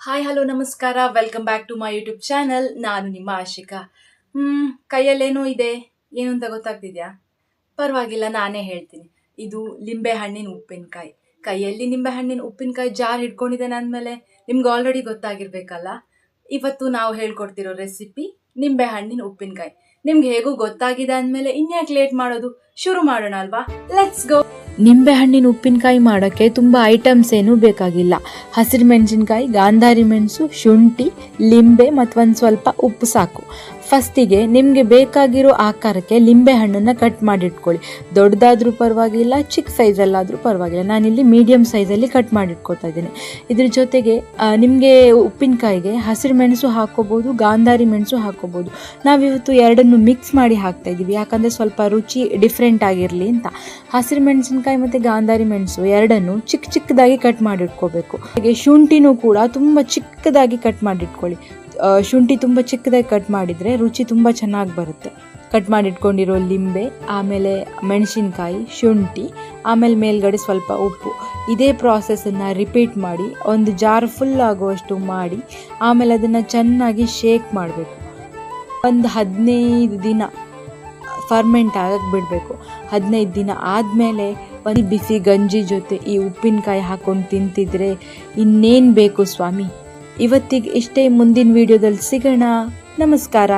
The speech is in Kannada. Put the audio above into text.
ಹಾಯ್ ಹಲೋ ನಮಸ್ಕಾರ, welcome back to my YouTube channel. ನಾನು ನಿಮ್ಮ ಆಶಿಕಾ. ಕೈಯಲ್ಲೇನೋ ಇದೆ, ಏನು ಅಂತ ಗೊತ್ತಾಗ್ತಿದ್ಯಾ? ಪರವಾಗಿಲ್ಲ, ನಾನೇ ಹೇಳ್ತೀನಿ. ಇದು ಲಿಂಬೆ ಹಣ್ಣಿನ ಉಪ್ಪಿನಕಾಯಿ. ಕೈಯಲ್ಲಿ ನಿಂಬೆ ಹಣ್ಣಿನ ಉಪ್ಪಿನಕಾಯಿ ಜಾರ್ ಹಿಡ್ಕೊಂಡಿದ್ದೇನೆ ಅಂದಮೇಲೆ ನಿಮ್ಗೆ ಆಲ್ರೆಡಿ ಗೊತ್ತಾಗಿರ್ಬೇಕಲ್ಲ. ಇವತ್ತು ನಾವು ಹೇಳ್ಕೊಡ್ತಿರೋ ರೆಸಿಪಿ ನಿಂಬೆ ಹಣ್ಣಿನ ಉಪ್ಪಿನಕಾಯಿ. ನಿಮ್ಗೆ ಹೇಗೂ ಗೊತ್ತಾಗಿದೆ ಅಂದಮೇಲೆ ಇನ್ಯಾಕೆ ಲೇಟ್ ಮಾಡೋದು, ಶುರು ಮಾಡೋಣ ಅಲ್ವಾ? Let's go. ನಿಂಬೆ ಹಣ್ಣಿನ ಉಪ್ಪಿನಕಾಯಿ ಮಾಡೋಕ್ಕೆ ತುಂಬ ಐಟಮ್ಸ್ ಏನೂ ಬೇಕಾಗಿಲ್ಲ. ಹಸಿರು ಮೆಣಸಿನ್ಕಾಯಿ, ಗಾಂಧಾರಿ ಮೆಣಸು, ಶುಂಠಿ, ಲಿಂಬೆ ಮತ್ತು ಒಂದು ಸ್ವಲ್ಪ ಉಪ್ಪು ಸಾಕು. ಫಸ್ಟಿಗೆ ನಿಮಗೆ ಬೇಕಾಗಿರೋ ಆಕಾರಕ್ಕೆ ಲಿಂಬೆ ಹಣ್ಣನ್ನು ಕಟ್ ಮಾಡಿಟ್ಕೊಳ್ಳಿ. ದೊಡ್ಡದಾದರೂ ಪರವಾಗಿಲ್ಲ, ಚಿಕ್ಕ ಸೈಜಲ್ಲಾದರೂ ಪರವಾಗಿಲ್ಲ. ನಾನಿಲ್ಲಿ ಮೀಡಿಯಮ್ ಸೈಜಲ್ಲಿ ಕಟ್ ಮಾಡಿಟ್ಕೊಳ್ತಾ ಇದ್ದೀನಿ. ಇದ್ರ ಜೊತೆಗೆ ನಿಮಗೆ ಉಪ್ಪಿನಕಾಯಿಗೆ ಹಸಿರು ಮೆಣಸು ಹಾಕ್ಕೋಬೋದು, ಗಾಂಧಾರಿ ಮೆಣಸು ಹಾಕ್ಕೋಬೋದು. ನಾವಿವತ್ತು ಎರಡನ್ನು ಮಿಕ್ಸ್ ಮಾಡಿ ಹಾಕ್ತಾ ಇದ್ದೀವಿ, ಯಾಕಂದರೆ ಸ್ವಲ್ಪ ರುಚಿ ಡಿಫ್ರೆಂಟ್ ಆಗಿರಲಿ ಅಂತ. ಹಸಿರು ಮೆಣಸಿನ್ಕಾಯಿ ಮತ್ತು ಗಾಂಧಾರಿ ಮೆಣಸು ಎರಡನ್ನು ಚಿಕ್ಕ ಚಿಕ್ಕದಾಗಿ ಕಟ್ ಮಾಡಿಟ್ಕೋಬೇಕು. ಹಾಗೆ ಶುಂಠಿನೂ ಕೂಡ ತುಂಬ ಚಿಕ್ಕದಾಗಿ ಕಟ್ ಮಾಡಿಟ್ಕೊಳ್ಳಿ. ಶುಂಠಿ ತುಂಬ ಚಿಕ್ಕದಾಗಿ ಕಟ್ ಮಾಡಿದರೆ ರುಚಿ ತುಂಬ ಚೆನ್ನಾಗಿ ಬರುತ್ತೆ. ಕಟ್ ಮಾಡಿಟ್ಕೊಂಡಿರೋ ಲಿಂಬೆ, ಆಮೇಲೆ ಮೆಣಸಿನ್ಕಾಯಿ, ಶುಂಠಿ, ಆಮೇಲೆ ಮೇಲ್ಗಡೆ ಸ್ವಲ್ಪ ಉಪ್ಪು. ಇದೇ ಪ್ರಾಸೆಸನ್ನು ರಿಪೀಟ್ ಮಾಡಿ ಒಂದು ಜಾರ್ ಫುಲ್ ಆಗುವಷ್ಟು ಮಾಡಿ ಆಮೇಲೆ ಅದನ್ನು ಚೆನ್ನಾಗಿ ಶೇಕ್ ಮಾಡಬೇಕು. ಒಂದು 15 ದಿನ ಫರ್ಮೆಂಟ್ ಆಗಕ್ಕೆ ಬಿಡಬೇಕು. 15 ದಿನ ಆದಮೇಲೆ ಒಂದು ಬಿಸಿ ಗಂಜಿ ಜೊತೆ ಈ ಉಪ್ಪಿನಕಾಯಿ ಹಾಕ್ಕೊಂಡು ತಿಂತಿದ್ರೆ ಇನ್ನೇನು ಬೇಕು ಸ್ವಾಮಿ. ಇವತ್ತಿಗೆ ಇಷ್ಟೇ, ಮುಂದಿನ ವಿಡಿಯೋದಲ್ಲಿ ಸಿಗೋಣ. ನಮಸ್ಕಾರ.